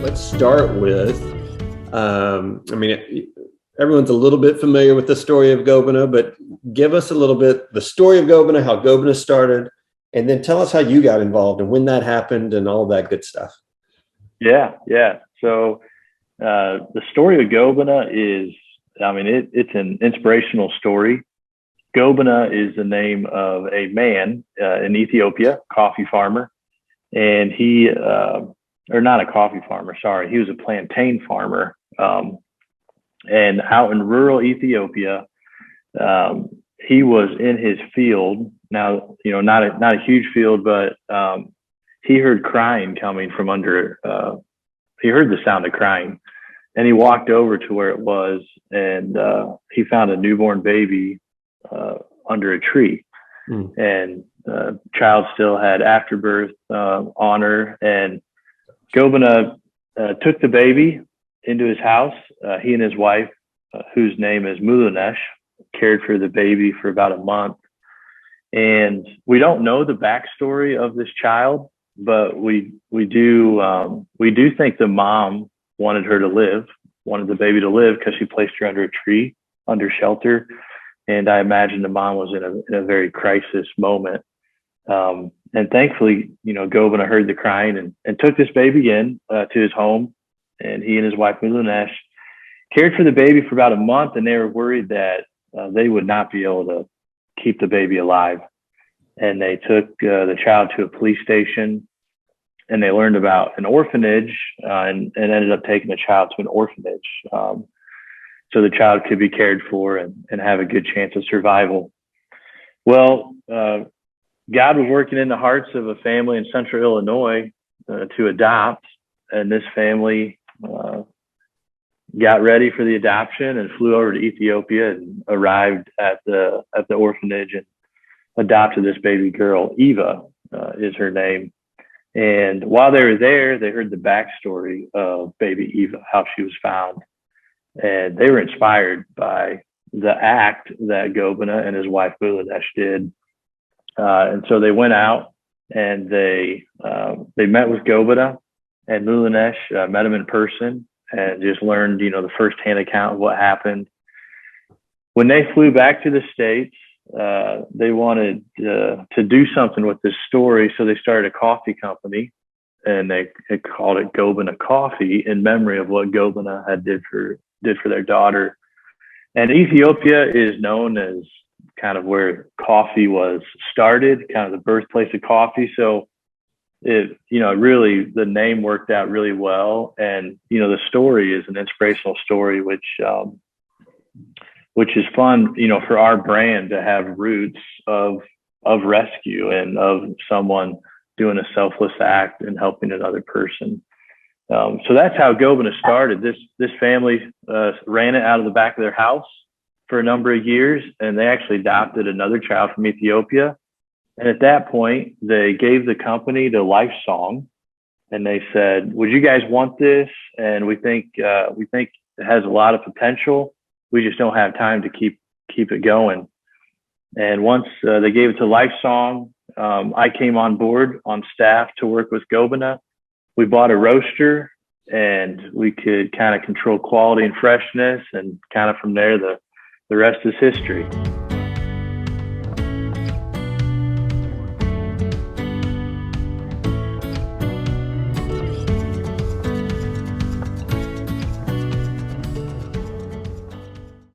let's start with, everyone's a little bit familiar with the story of Gobena, but give us a little bit, the story of Gobena, how Gobena started, and then tell us how you got involved and when that happened and all that good stuff. Yeah. So the story of Gobena is, it's an inspirational story. Gobena is the name of a man in Ethiopia, coffee farmer. And he, or not a coffee farmer, sorry, he was a plantain farmer. And out in rural Ethiopia, he was in his field. Now, not a huge field, but he heard crying coming from under, he heard the sound of crying. And he walked over to where it was, and he found a newborn baby under a tree. And child still had afterbirth honor. And Gobena took the baby into his house. He and his wife, whose name is Mulanesh, cared for the baby for about a month. And we don't know the backstory of this child, but we do think the mom wanted the baby to live, because she placed her under a tree, under shelter. And I imagine the mom was in a very crisis moment. And thankfully, Gobena heard the crying and took this baby in to his home. And he and his wife, Mulanesh, cared for the baby for about a month. And they were worried that they would not be able to keep the baby alive. And they took the child to a police station, and they learned about an orphanage and ended up taking the child to an orphanage. So the child could be cared for and have a good chance of survival. Well, God was working in the hearts of a family in central Illinois to adopt, and this family got ready for the adoption and flew over to Ethiopia and arrived at the orphanage and adopted this baby girl. Eva is her name. And while they were there, they heard the backstory of baby Eva, how she was found. And they were inspired by the act that Gobena and his wife Mulanesh did. And so they went out and they met with Gobena, and Mulanesh met him in person and just learned, the firsthand account of what happened. When they flew back to the States, they wanted to do something with this story. So they started a coffee company, and they called it Gobena Coffee in memory of what Gobena had did for their daughter. And Ethiopia is known as kind of where coffee was started, kind of the birthplace of coffee. So really, the name worked out really well. And, the story is an inspirational story, which is fun, for our brand to have roots of rescue and of someone doing a selfless act and helping another person. So that's how Gobena started. This family ran it out of the back of their house for a number of years, and they actually adopted another child from Ethiopia. And at that point, they gave the company the Life Song, and they said, "Would you guys want this? And we think it has a lot of potential. We just don't have time to keep it going." And once they gave it to Life Song, I came on board on staff to work with Gobena. We bought a roaster, and we could kind of control quality and freshness, and kind of from there, the rest is history.